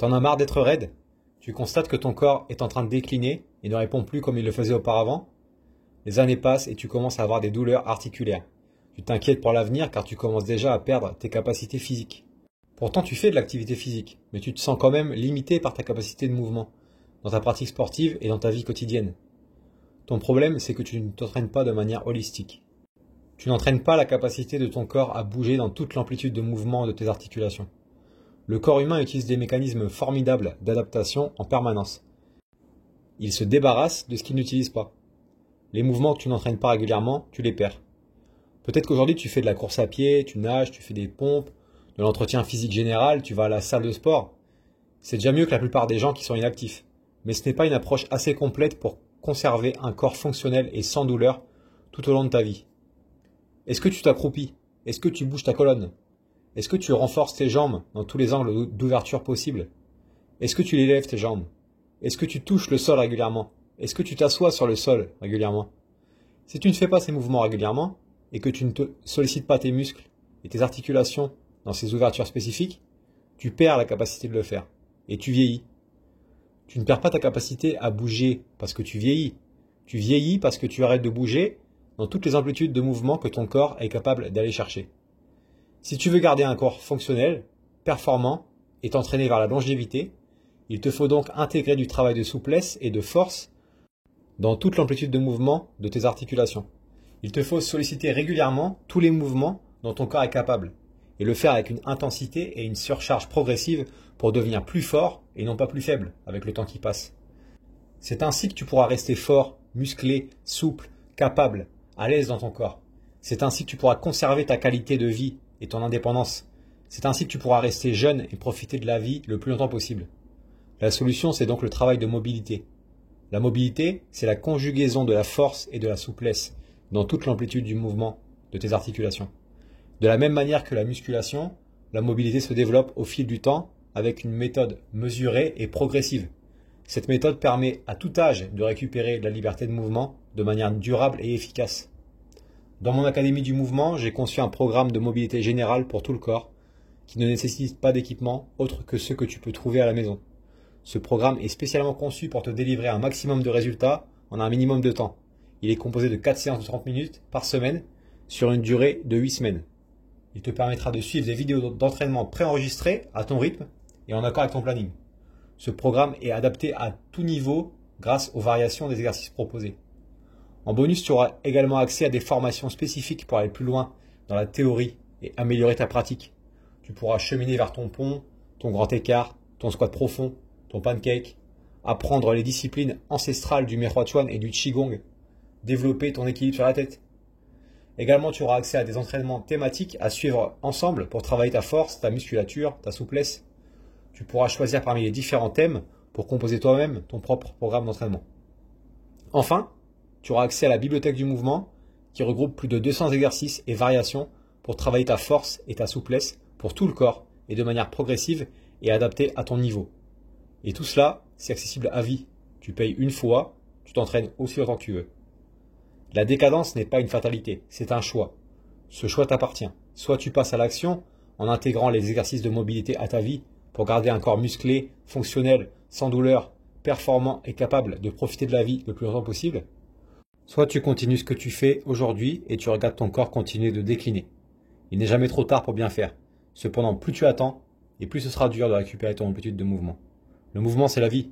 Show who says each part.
Speaker 1: T'en as marre d'être raide? Tu constates que ton corps est en train de décliner et ne répond plus comme il le faisait auparavant? Les années passent et tu commences à avoir des douleurs articulaires. Tu t'inquiètes pour l'avenir car tu commences déjà à perdre tes capacités physiques. Pourtant tu fais de l'activité physique, mais tu te sens quand même limité par ta capacité de mouvement, dans ta pratique sportive et dans ta vie quotidienne. Ton problème, c'est que tu ne t'entraînes pas de manière holistique. Tu n'entraînes pas la capacité de ton corps à bouger dans toute l'amplitude de mouvement de tes articulations. Le corps humain utilise des mécanismes formidables d'adaptation en permanence. Il se débarrasse de ce qu'il n'utilise pas. Les mouvements que tu n'entraînes pas régulièrement, tu les perds. Peut-être qu'aujourd'hui tu fais de la course à pied, tu nages, tu fais des pompes, de l'entretien physique général, tu vas à la salle de sport. C'est déjà mieux que la plupart des gens qui sont inactifs. Mais ce n'est pas une approche assez complète pour conserver un corps fonctionnel et sans douleur tout au long de ta vie. Est-ce que tu t'accroupis? Est-ce que tu bouges ta colonne? Est-ce que tu renforces tes jambes dans tous les angles d'ouverture possibles? Est-ce que tu élèves tes jambes? Est-ce que tu touches le sol régulièrement? Est-ce que tu t'assois sur le sol régulièrement? Si tu ne fais pas ces mouvements régulièrement et que tu ne te sollicites pas tes muscles et tes articulations dans ces ouvertures spécifiques, tu perds la capacité de le faire et tu vieillis. Tu ne perds pas ta capacité à bouger parce que tu vieillis. Tu vieillis parce que tu arrêtes de bouger dans toutes les amplitudes de mouvement que ton corps est capable d'aller chercher. Si tu veux garder un corps fonctionnel, performant et t'entraîner vers la longévité, il te faut donc intégrer du travail de souplesse et de force dans toute l'amplitude de mouvement de tes articulations. Il te faut solliciter régulièrement tous les mouvements dont ton corps est capable et le faire avec une intensité et une surcharge progressive pour devenir plus fort et non pas plus faible avec le temps qui passe. C'est ainsi que tu pourras rester fort, musclé, souple, capable, à l'aise dans ton corps. C'est ainsi que tu pourras conserver ta qualité de vie et ton indépendance. C'est ainsi que tu pourras rester jeune et profiter de la vie le plus longtemps possible. La solution, c'est donc le travail de mobilité. La mobilité, c'est la conjugaison de la force et de la souplesse dans toute l'amplitude du mouvement de tes articulations. De la même manière que la musculation, la mobilité se développe au fil du temps avec une méthode mesurée et progressive. Cette méthode permet à tout âge de récupérer de la liberté de mouvement de manière durable et efficace. Dans mon Académie du mouvement, j'ai conçu un programme de mobilité générale pour tout le corps qui ne nécessite pas d'équipement autre que ceux que tu peux trouver à la maison. Ce programme est spécialement conçu pour te délivrer un maximum de résultats en un minimum de temps. Il est composé de 4 séances de 30 minutes par semaine sur une durée de 8 semaines. Il te permettra de suivre des vidéos d'entraînement préenregistrées à ton rythme et en accord avec ton planning. Ce programme est adapté à tout niveau grâce aux variations des exercices proposés. En bonus, tu auras également accès à des formations spécifiques pour aller plus loin dans la théorie et améliorer ta pratique. Tu pourras cheminer vers ton pont, ton grand écart, ton squat profond, ton pancake, apprendre les disciplines ancestrales du Mehuachuan et du Qigong, développer ton équilibre sur la tête. Également, tu auras accès à des entraînements thématiques à suivre ensemble pour travailler ta force, ta musculature, ta souplesse. Tu pourras choisir parmi les différents thèmes pour composer toi-même ton propre programme d'entraînement. Enfin, tu auras accès à la bibliothèque du mouvement qui regroupe plus de 200 exercices et variations pour travailler ta force et ta souplesse pour tout le corps et de manière progressive et adaptée à ton niveau. Et tout cela, c'est accessible à vie. Tu payes une fois, tu t'entraînes aussi longtemps que tu veux. La décadence n'est pas une fatalité, c'est un choix. Ce choix t'appartient. Soit tu passes à l'action en intégrant les exercices de mobilité à ta vie pour garder un corps musclé, fonctionnel, sans douleur, performant et capable de profiter de la vie le plus longtemps possible. Soit tu continues ce que tu fais aujourd'hui et tu regardes ton corps continuer de décliner. Il n'est jamais trop tard pour bien faire. Cependant, plus tu attends, et plus ce sera dur de récupérer ton amplitude de mouvement. Le mouvement, c'est la vie.